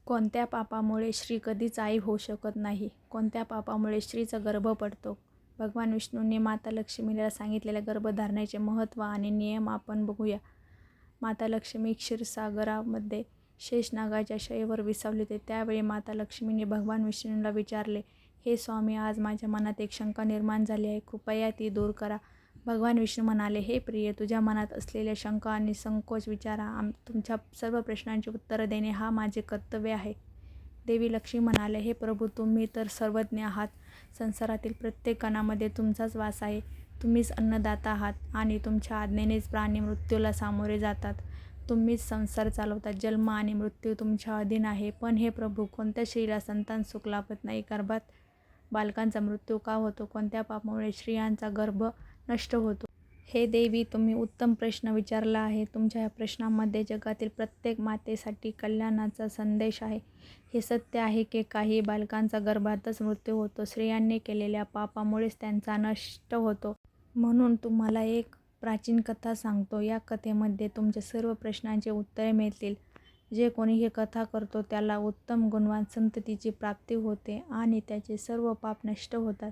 कोणत्या पापामुळे श्री कधीच आई होऊ शकत नाही? कोणत्या पापामुळे श्रीचा गर्भ पडतो? भगवान विष्णूंनी माता लक्ष्मीला सांगितलेल्या गर्भधारणेचे महत्त्व आणि नियम आपण बघूया. माता लक्ष्मी क्षीरसागरामध्ये शेषनागाच्या शयेवर विसावले होते. त्यावेळी माता लक्ष्मीने भगवान विष्णूंना विचारले, हे स्वामी, आज माझ्या मनात एक शंका निर्माण झाली आहे, कृपया ती दूर करा. भगवान विष्णू म्हणाले, हे प्रिय, तुझ्या मनात असलेल्या शंका आणि संकोच विचारा. तुमच्या सर्व प्रश्नांची उत्तरं देणे हा माझे कर्तव्य आहे. देवी लक्ष्मी म्हणाले, हे प्रभू, तुम्ही तर सर्वज्ञ आहात. संसारातील प्रत्येक कणामध्ये तुमचाच वास आहे. तुम्हीच अन्नदाता आहात आणि तुमच्या आज्ञेनेच प्राणी मृत्यूला सामोरे जातात. तुम्हीच संसार चालवतात. जन्म आणि मृत्यू तुमच्या अधीन आहे. पण हे प्रभू, कोणत्या स्त्रीला संतान सुख लाभत नाही? गर्भात बालकांचा मृत्यू का होतो? कोणत्या पापामुळे स्त्रियांचा गर्भ नष्ट होतो? हे देवी, तुम्ही उत्तम प्रश्न विचारला आहे. तुमच्या या प्रश्नांमध्ये जगातील प्रत्येक मातेसाठी कल्याणाचा संदेश आहे. हे सत्य आहे की काही बालकांचा गर्भातच मृत्यू होतो. स्त्रियांनी केलेल्या पापामुळेच त्यांचा नष्ट होतो. म्हणून तुम्हाला एक प्राचीन कथा सांगतो. या कथेमध्ये तुमच्या सर्व प्रश्नांची उत्तरे मिळतील. जे कोणी ही कथा करतो त्याला उत्तम गुणवान संततीची प्राप्ती होते आणि त्याचे सर्व पाप नष्ट होतात.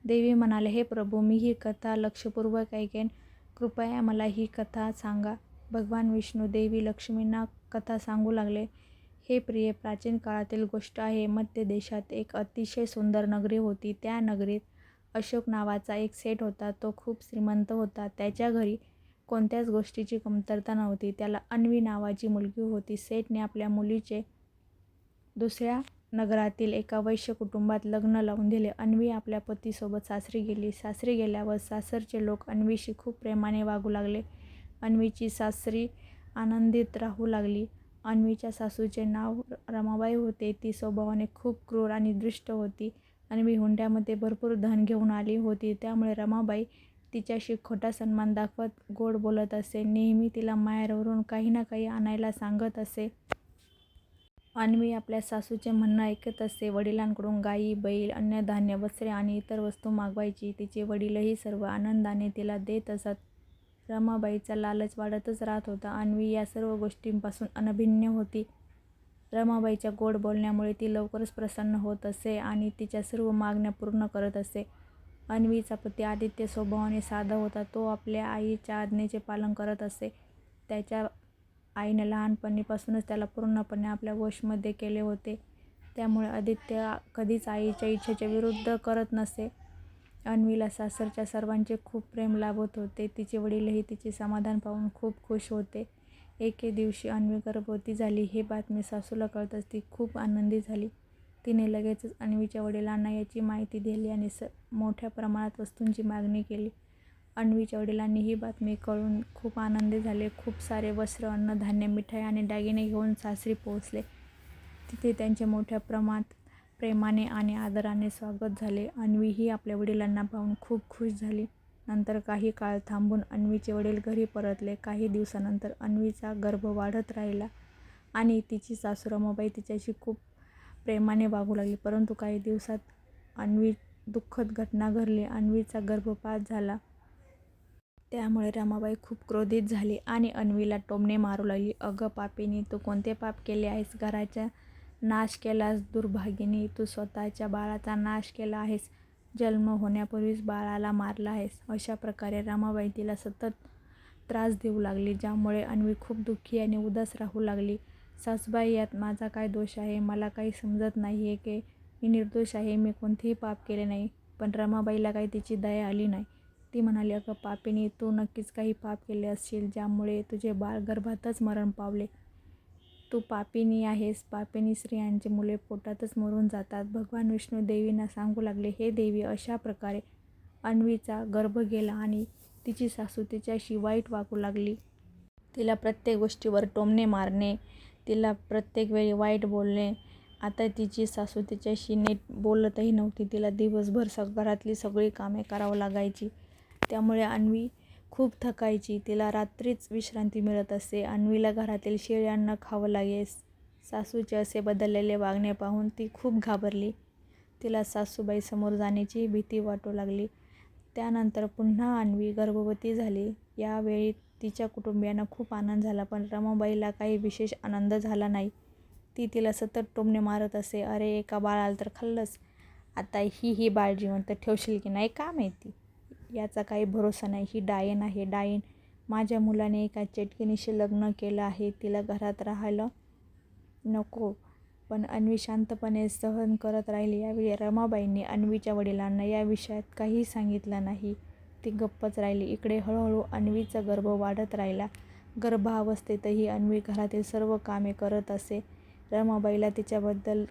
देवी म्हणाले, हे प्रभू, मी ही कथा लक्षपूर्वक ऐकेन. कृपया मला ही कथा सांगा. भगवान विष्णू देवी लक्ष्मींना कथा सांगू लागले, हे प्रिय, प्राचीन काळातील गोष्ट आहे. मध्य देशात एक अतिशय सुंदर नगरी होती. त्या नगरीत अशोक नावाचा एक सेठ होता. तो खूप श्रीमंत होता. त्याच्या घरी कोणत्याच गोष्टीची कमतरता नव्हती. त्याला अन्वी नावाची मुलगी होती. सेठने आपल्या मुलीचे दुसऱ्या नगरातील एका वैश्य कुटुंबात लग्न लावून दिले. अन्वी आपल्या पतीसोबत सासरी गेली. सासरी गेल्यावर सासरचे लोक अन्वीशी खूप प्रेमाने वागू लागले. अन्वीची सासरी आनंदित राहू लागली. अन्वीच्या सासूचे नाव रमाबाई होते. ती स्वभावाने खूप क्रूर आणि दुष्ट होती. अन्वी हुंड्यामध्ये भरपूर धन घेऊन आली होती. त्यामुळे रमाबाई तिच्याशी खोटा सन्मान दाखवत गोड बोलत असे. नेहमी तिला माहेरवरून काही ना काही आणायला सांगत असे. अन्वी आपल्या सासूचे म्हणणं ऐकत असे. वडिलांकडून गायी, बैल, अन्नधान्य, वस्त्रे आणि इतर वस्तू मागवायची. तिचे वडीलही सर्व आनंदाने तिला देत असत. रमाबाईचा लालच वाढतच राहत होता. अन्वी या सर्व गोष्टींपासून अनभिज्ञ होती. रमाबाईच्या गोड बोलण्यामुळे ती लवकरच प्रसन्न होत असे आणि तिच्या सर्व मागण्या पूर्ण करत असे. अन्वीचा पती आदित्य स्वभावाने साधा होता. तो आपल्या आईच्या आज्ञेचे पालन करत असे. त्याच्या आईने लहानपणीपासूनच त्याला पूर्णपणे आपल्या वशमध्ये केले होते. त्यामुळे आदित्य कधीच आईच्या इच्छेच्या विरुद्ध करत नसे. अन्वीला सासरच्या सर्वांचे खूप प्रेम लाभत होते. तिचे वडीलही तिचे समाधान पाहून खूप खुश होते. एके दिवशी अन्वी गर्भवती झाली. ही बातमी सासूला कळताच ती खूप आनंदी झाली. तिने लगेचच अन्वीच्या वडिलांना याची माहिती दिली आणि मोठ्या प्रमाणात वस्तूंची मागणी केली. अन्वीच्या वडिलांनी ही बातमी कळून खूप आनंदी झाले. खूप सारे वस्त्र, अन्नधान्य, मिठाई आणि दागिने घेऊन सासरी पोहोचले. तिथे त्यांचे मोठ्या प्रमाणात प्रेमाने आणि आदराने स्वागत झाले. अन्वीही आपल्या वडिलांना पाहून खूप खुश झाली. नंतर काही काळ थांबून अन्वीचे वडील घरी परतले. काही दिवसानंतर अन्वीचा गर्भ वाढत राहिला आणि तिची सासू रमाबाई तिच्याशी खूप प्रेमाने वागू लागली. परंतु काही दिवसात अन्वी दुःखद घटना घडली. अन्वीचा गर्भपात झाला. त्यामुळे रमाबाई खूप क्रोधित झाली आणि अन्वीला टोमणे मारू लागली. अगं पापिनी, तू कोणते पाप केले आहेस? घराचा नाश केलास. दुर्भागिनी, तू स्वतःच्या बाळाचा नाश केला आहेस. जन्म होण्यापूर्वीच बाळाला मारला आहेस. अशा प्रकारे रमाबाई तिला सतत त्रास देऊ लागली, ज्यामुळे अन्वी खूप दुःखी आणि उदास राहू लागली. सासूबाई, यात माझा काय दोष आहे? मला काही समजत नाही आहे की मी निर्दोष आहे. मी कोणतेही पाप केले नाही. पण रमाबाईला काही तिची दया आली नाही. ती म्हणाली, अगं पापिनी, तू नक्कीच काही पाप केले असशील, ज्यामुळे तुझे बाळ गर्भातच मरण पावले. तू पापिनी आहेस. पापिनी स्त्रियांची मुले पोटातच मरून जातात. भगवान विष्णू देवींना सांगू लागले, हे देवी, अशा प्रकारे अन्वीचा गर्भ गेला आणि तिची सासू तिच्याशी वाईट वागू लागली. तिला प्रत्येक गोष्टीवर टोमणे मारणे, तिला प्रत्येक वेळी वाईट बोलणे. आता तिची सासू तिच्याशी नीट बोलतही नव्हती. तिला दिवसभर घरातली सगळी कामे करावं लागायची. त्यामुळे अन्वी खूप थकायची. तिला रात्रीच विश्रांती मिळत असे. अन्वीला घरातील शिळे अन्न खावं लागे. सासूचे असे बदललेले वागणे पाहून ती खूप घाबरली. तिला सासूबाई समोर जाण्याची भीती वाटू लागली. त्यानंतर पुन्हा अन्वी गर्भवती झाली. यावेळी तिच्या कुटुंबियांना खूप आनंद झाला, पण रमाबाईला काही विशेष आनंद झाला नाही. ती तिला सतत टोमणे मारत असे. अरे एका बाळाला तर खाल्लंच, आता ही बाळ जिवंत ठेवशील की नाही का माहिती. याचा काही भरोसा नाही. ही डायन आहे डायन. माझ्या मुलाने एका चेटकिणीशी लग्न केलं आहे. तिला घरात राहायला नको. पण अन्वी शांतपणे सहन करत राहिली. यावेळी रमाबाईंनी अन्वीच्या वडिलांना या विषयात काहीही सांगितलं नाही. ती गप्पच राहिली. इकडे हळूहळू अन्वीचा गर्भ वाढत राहिला. गर्भावस्थेतही अन्वी घरातील सर्व कामे करत असे. रमाबाईला तिच्याबद्दल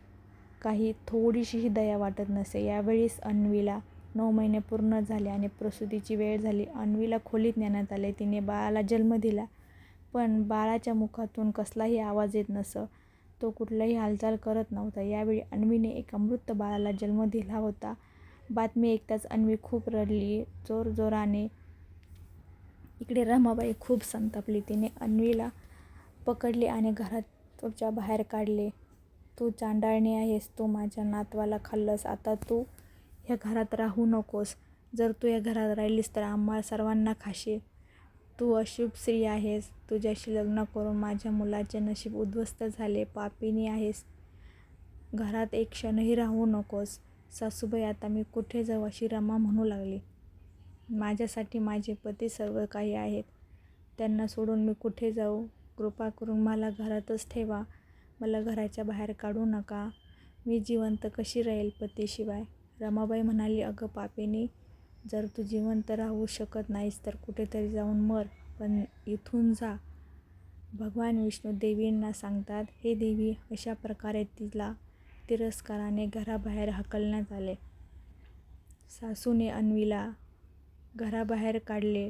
काही थोडीशीही दया वाटत नसे. यावेळीस अन्वीला 9 महिने पूर्ण झाले आणि प्रसूतीची वेळ झाली. अन्वीला खोलीत नेण्यात आले. तिने बाळाला जन्म दिला, पण बाळाच्या मुखातून कसलाही आवाज येत नसे. तो कुठलीही हालचाल करत नव्हता. यावेळी अन्वीने एका मृत बाळाला जन्म दिला होता. बातमी ऐकताच अन्वी खूप रडली जोरजोराने. इकडे रमाबाई खूप संतापली. तिने अन्वीला पकडले आणि घराच्या बाहेर काढले. तू चांडाळणी आहेस. तू माझ्या नातवाला खाल्लंस. आता तू ह्या घरात राहू नकोस. जर तू या घरात राहिलीस तर आम्हा सर्वांना खाशील. तू अशुभ स्त्री आहेस. तुझ्याशी लग्न करून माझ्या मुलाचे नशीब उद्ध्वस्त झाले. पापिणी आहेस. घरात एक क्षणही राहू नकोस. सासूबाई, आता मी कुठे जाऊ अशी रमा म्हणू लागली. माझ्यासाठी माझे पती सर्व काही आहेत. त्यांना सोडून मी कुठे जाऊ. कृपा करून मला घरातच ठेवा. मला घराच्या बाहेर काढू नका. मी जिवंत कशी राहील पतीशिवाय. रमाबाई म्हणाली, अगं पापिनी, जर तू जिवंत राहू शकत नाहीस तर कुठेतरी जाऊन मर, पण इथून जा. भगवान विष्णू देवींना सांगतात. हे देवी. अशा प्रकारे तिला तिरस्काराने घराबाहेर हकलण्यात आले. सासूने अन्वीला घराबाहेर काढले.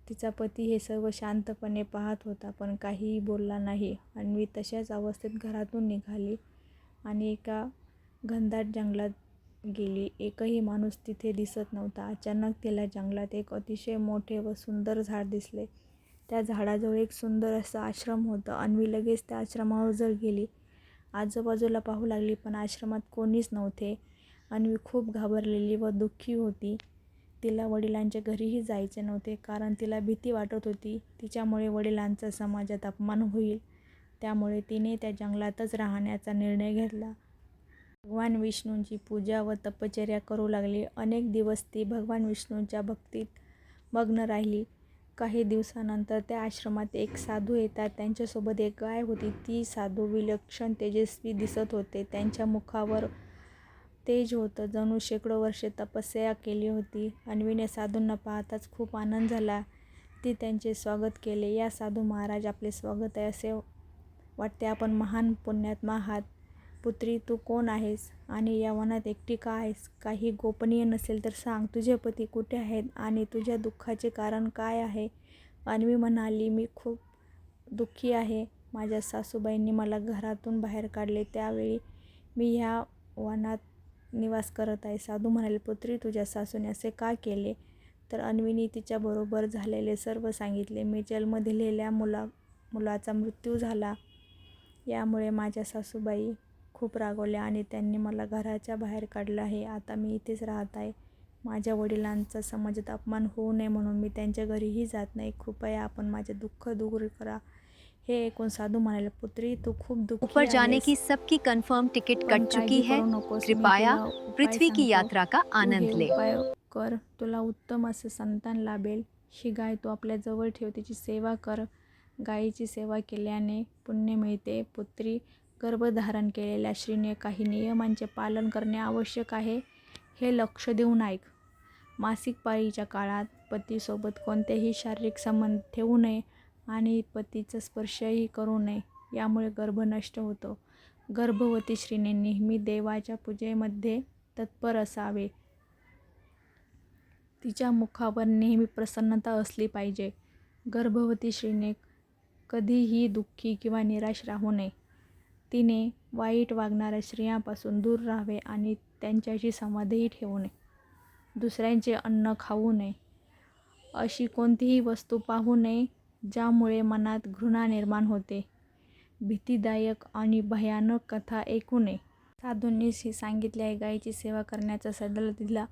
तिचा पती हे सर्व शांतपणे पाहत होता, पण काहीही बोलला नाही. अन्वी तशाच अवस्थेत घरातून निघाली आणि एका घनदाट जंगलात गेली. एकही माणूस तिथे दिसत नव्हता. अचानक तिला जंगलात एक अतिशय मोठे व सुंदर झाड दिसले. त्या झाडाजवळ एक सुंदर असं आश्रम होतं. अन्वी लगेच त्या आश्रमाजवळ गेली. आजूबाजूला पाहू लागली, पण आश्रमात कोणीच नव्हते. अन्वी खूप घाबरलेली व दुःखी होती. तिला वडिलांच्या घरीही जायचे नव्हते, कारण तिला भीती वाटत होती तिच्यामुळे वडिलांचा समाजात अपमान होईल. त्यामुळे तिने त्या जंगलातच राहण्याचा निर्णय घेतला. भगवान विष्णूंची पूजा व तपश्चर्या करू लागली. अनेक दिवस ती भगवान विष्णूंच्या भक्तीत मग्न राहिली. काही दिवसानंतर त्या आश्रमात एक साधू येतात. त्यांच्यासोबत एक गाय होती. ती साधू विलक्षण तेजस्वी दिसत होते. त्यांच्या मुखावर तेज होतं, जणू शेकडो वर्षे तपस्या केली होती. अन्वीने साधूंना पाहताच खूप आनंद झाला. ती त्यांचे स्वागत केले. या साधू महाराज, आपले स्वागत आहे. असे वाटते आपण महान पुण्यात्मा आहात. पुत्री, तू कोण आहेस आणि या वनात एकटी का आहेस? काही गोपनीय नसेल तर सांग. तुझे पती कुठे आहेत आणि तुझ्या दुःखाचे कारण काय आहे? अन्वी म्हणाली, मी खूप दुःखी आहे. माझ्या सासूबाईंनी मला घरातून बाहेर काढले. त्यावेळी मी ह्या वनात निवास करत आहे. साधू म्हणाले, पुत्री, तुझ्या सासूने असे का केले? तर अन्वीने तिच्याबरोबर झालेले सर्व सांगितले. मी जन्म दिलेल्या मुलाचा मृत्यू झाला. यामुळे माझ्या सासूबाई खूप रागवल्या आणि त्यांनी मला घराच्या बाहेर काढलं आहे. आता मी इथेच राहत आहे. माझ्या वडिलांचा समाजात अपमान होऊ नये म्हणून मी त्यांच्या घरीही जात नाही. कृपया आपण माझे दुःख दूर करा. हे ऐकून साधू म्हणाले, पुत्री, तू खूप दुःखी ऊपर जाने आहेस, की सबकी कंफर्म टिकट पण कट चुकी काळजी है. करू नकोस. मी कृपया तुला उपाय पृथ्वी की सांगतो. यात्रा का तू आनंद हे ले. उपाय कर. तुला उत्तम असं संतान लाभेल. ही गाय तू आपल्या जवळ ठेव. तिची सेवा कर. गायीची सेवा केल्याने पुण्य मिळते. पुत्री, गर्भधारण केलेल्या स्त्रीने काही नियमांचे पालन करणे आवश्यक आहे. हे लक्ष देऊन ऐक. मासिक पाळीच्या काळात पतीसोबत कोणतेही शारीरिक संबंध ठेवू नये आणि पतीचा स्पर्शही करू नये. यामुळे गर्भ नष्ट होतो. गर्भवती स्त्रीने नेहमी देवाच्या पूजेमध्ये तत्पर असावे. तिच्या मुखावर नेहमी प्रसन्नता असली पाहिजे. गर्भवती स्त्रीने कधीही दुःखी किंवा निराश राहू नये. तिने वाईट वागणाऱ्या स्त्रियांपासून दूर राहावे आणि त्यांच्याशी संवादही ठेवू नये. दुसऱ्यांचे अन्न खाऊ नये. अशी कोणतीही वस्तू पाहू नये ज्यामुळे मनात घृणा निर्माण होते. भीतीदायक आणि भयानक कथा ऐकू नये. साधूंनीच हे सांगितले आहे. गायीची सेवा करण्याचा सल्ला दिला.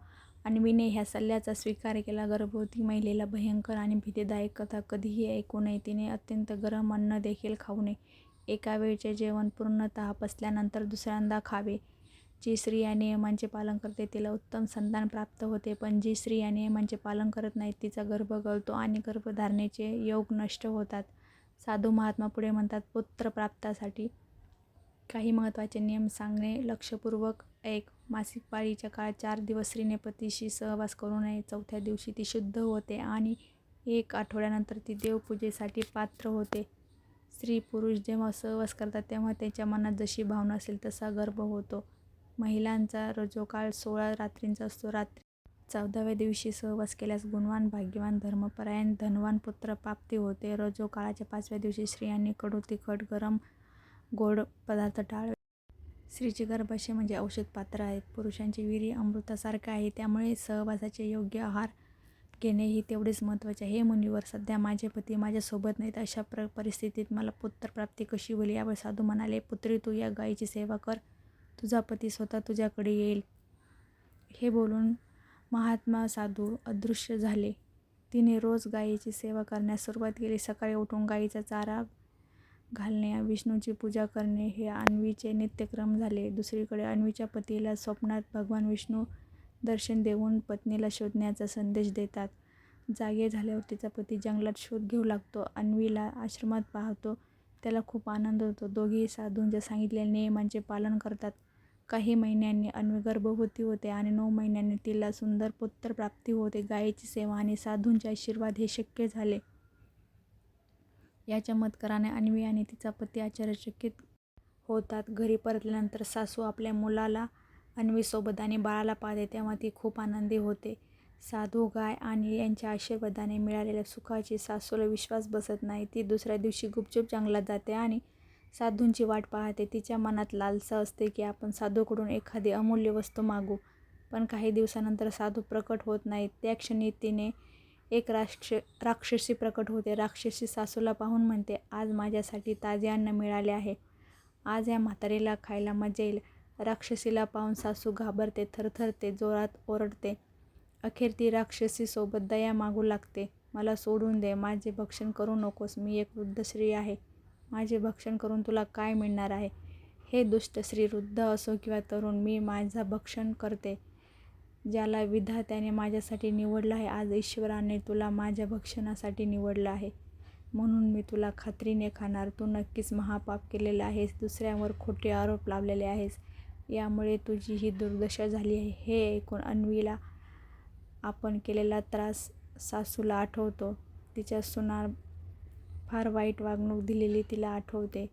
अन्वीने ह्या सल्ल्याचा स्वीकार केला. गर्भवती महिलेला भयंकर आणि भीतीदायक कथा कधीही ऐकू नये. तिने अत्यंत गरम अन्न देखील खाऊ नये. एका वेळचे जेवण पूर्णतः पचल्यानंतर दुसऱ्यांदा खावे. जी स्त्री या नियमांचे पालन करते तिला उत्तम संतान प्राप्त होते, पण जी स्त्री या नियमांचे पालन करत नाही तिचा गर्भ गळतो आणि गर्भधारणेचे योग नष्ट होतात. साधू महात्मा पुढे म्हणतात, पुत्र प्राप्तासाठी काही महत्त्वाचे नियम सांगणे. लक्षपूर्वक ऐक. मासिक पाळीच्या काळात 4 दिवस स्त्रीने पतीशी सहवास करू नये. चौथ्या दिवशी ती शुद्ध होते आणि 1 आठवड्यानंतर ती देवपूजेसाठी पात्र होते. स्त्री पुरुष जेव्हा सहवास करतात तेव्हा त्यांच्या मनात जशी भावना असेल तसा गर्भ होतो. महिलांचा रजोकाळ 16 रात्रींचा असतो. रात्री 14व्या दिवशी सहवास केल्यास गुणवान, भाग्यवान, धर्मपरायण, धनवान पुत्र प्राप्ती होते. रजोकाळाच्या 5व्या दिवशी स्त्रियांनी कडू, तिखट, गरम, गोड पदार्थ टाळावे. स्त्रीचे गर्भाशय म्हणजे औषध पात्र आहेत. पुरुषांचे वीर्य अमृतासारखे आहे. त्यामुळे सहवासाचे योग्य आहार घेणेही तेवढेच महत्त्वाचे आहे. हे मुनिवर, सध्या माझे पती माझ्यासोबत नाहीत. अशा परिस्थितीत मला पुत्रप्राप्ती कशी होईल? यावर साधू म्हणाले, पुत्री, तू या गायीची सेवा कर. तुझा पती स्वतः तुझ्याकडे येईल. हे बोलून महात्मा साधू अदृश्य झाले. तिने रोज गायीची सेवा करण्यास सुरुवात केली. सकाळी उठून गायीचा चारा घालणे, विष्णूची पूजा करणे हे अन्वीचे नित्यक्रम झाले. दुसरीकडे अन्वीच्या पतीला स्वप्नात भगवान विष्णू दर्शन देऊन पत्नीला शोधण्याचा संदेश देतात. जागे झाल्यावर तिचा पती जंगलात शोध घेऊ लागतो. अन्वीला आश्रमात पाहतो. त्याला खूप आनंद होतो. दोघेही साधूंच्या सांगितलेल्या नियमांचे पालन करतात. काही महिन्यांनी अन्वी गर्भवती होते आणि 9 महिन्यांनी तिला सुंदर पुत्र प्राप्ती होते. गायीची सेवा आणि साधूंचे आशीर्वाद हे शक्य झाले. या चमत्काराने अन्वी आणि तिचा पती आश्चर्यचकित होतात. घरी परतल्यानंतर सासू आपल्या मुलाला अन्वीसोबत आणि बाळाला पाहते तेव्हा ती खूप आनंदी होते. साधू, गाय आणि यांच्या आशीर्वादाने मिळालेल्या सुखाची सासूला विश्वास बसत नाही. ती दुसऱ्या दिवशी गुपचूप जंगलात जाते आणि साधूंची वाट पाहते. तिच्या मनात लालसा असते की आपण साधूकडून एखादी अमूल्य वस्तू मागू. पण काही दिवसानंतर साधू प्रकट होत नाहीत. त्या क्षणी तिने एक राक्षसी प्रकट होते. राक्षसी सासूला पाहून म्हणते, आज माझ्यासाठी ताजे अन्न मिळाले आहे. आज या म्हातारीला खायला मजा येईल. राक्षसीला पाहून सासू घाबरते, थरथरते, जोरात ओरडते. अखेर ती राक्षसीसोबत दया मागू लागते. मला सोडून दे, माझे भक्षण करू नकोस. मी एक वृद्ध स्त्री आहे. माझे भक्षण करून तुला काय मिळणार आहे? हे दुष्ट स्त्री, वृद्ध असो किंवा तरुण, मी माझा भक्षण करते. ज्याला विधात्याने माझ्यासाठी निवडलं आहे, आज ईश्वराने तुला माझ्या भक्षणासाठी निवडलं आहे. म्हणून मी तुला खात्रीने खाणार. तू नक्कीच महापाप केलेले आहेस. दुसऱ्यांवर खोटे आरोप लावलेले आहेस. यामुळे तुझी ही दुर्दशा झाली आहे. हे ऐकून अन्वीला आपण केलेला त्रास सासूला आठवतो. तिच्या सुनार फार वाईट वागणूक दिलेली तिला आठवते.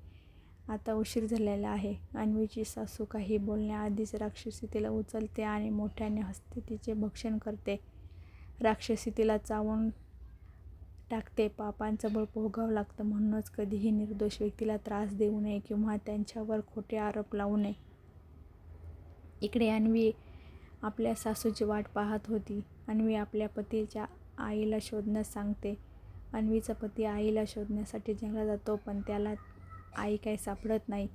आता उशीर झालेला आहे. अन्वीची सासू काही बोलण्याआधीच राक्षसी तिला उचलते आणि मोठ्याने हसते. तिचे भक्षण करते. राक्षसी तिला चावून टाकते. पापांचं बळ भोगावं लागतं. म्हणूनच कधीही निर्दोष व्यक्तीला त्रास देऊ नये किंवा त्यांच्यावर खोटे आरोप लावू नये. इकडे अन्वी आपल्या सासूची वाट पाहत होती. अन्वी आपल्या पतीच्या आईला शोधण्यास सांगते. अन्वीचा पती आईला शोधण्यासाठी जंगलात जातो, पण त्याला आई काही सापडत नाही.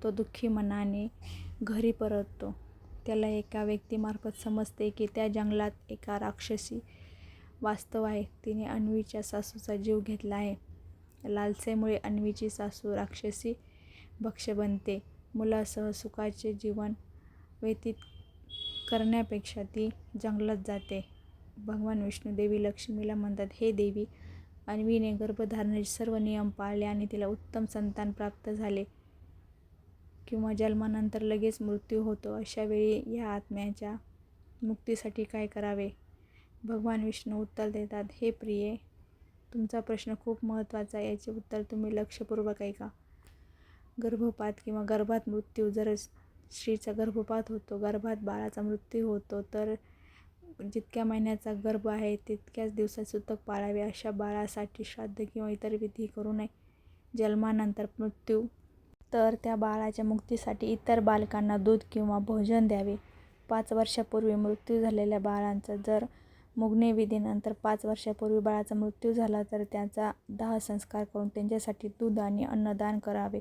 तो दुःखी मनाने घरी परततो. त्याला एका व्यक्तीमार्फत समजते की त्या जंगलात एका राक्षसी वास्तव आहे. तिने अन्वीच्या सासूचा जीव घेतला आहे. लालसेमुळे अन्वीची सासू राक्षसी भक्ष बनते. मुलासह सुखाचे जीवन व्यतीत करण्यापेक्षा ती जंगलात जाते. भगवान विष्णू देवी लक्ष्मीला म्हणतात, हे देवी, अन्वीने गर्भधारणेचे सर्व नियम पाळले आणि तिला उत्तम संतान प्राप्त झाले किंवा जन्मानंतर लगेच मृत्यू होतो. अशा वेळी या आत्म्याच्या मुक्तीसाठी काय करावे? भगवान विष्णू उत्तर देतात, हे प्रिये, तुमचा प्रश्न खूप महत्त्वाचा आहे. याचे उत्तर तुम्ही लक्षपूर्वक ऐका. गर्भपात किंवा गर्भात मृत्यू. जर स्त्रीचा गर्भपात होतो, गर्भात बाळाचा मृत्यू होतो, तर जितक्या महिन्याचा गर्भ आहे तितक्याच दिवसात सुतक पाळावे. अशा बाळासाठी श्राद्ध किंवा इतर विधी करू नये. जन्मानंतर मृत्यू तर त्या बाळाच्या मुक्तीसाठी इतर बालकांना दूध किंवा भोजन द्यावे. 5 वर्षापूर्वी मृत्यू झालेल्या बाळांचा जर मुग्ने विधीनंतर 5 वर्षापूर्वी बाळाचा मृत्यू झाला तर त्याचा दाह संस्कार करून त्यांच्यासाठी दूध आणि अन्नदान करावे.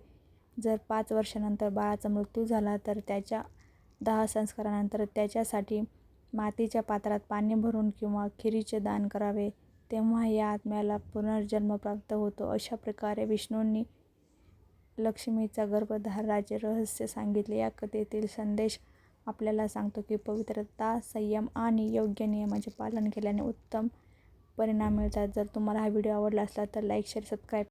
जर 5 वर्षानंतर बाळाचा मृत्यू झाला तर त्याच्या दाह संस्कारानंतर त्याच्यासाठी मातीच्या पात्रात पाणी भरून किंवा खिरीचे दान करावे. तेव्हा या आत्म्याला पुनर्जन्म प्राप्त होतो. अशा प्रकारे विष्णूंनी लक्ष्मीचा गर्भधारणाचे रहस्य सांगितले. या कथेतील संदेश आपल्याला सांगतो की पवित्रता, संयम आणि योग्य नियमांचे पालन केल्याने उत्तम परिणाम मिळतात. जर तुम्हाला हा व्हिडिओ आवडला असला तर लाईक, शेअर, सबस्क्राईब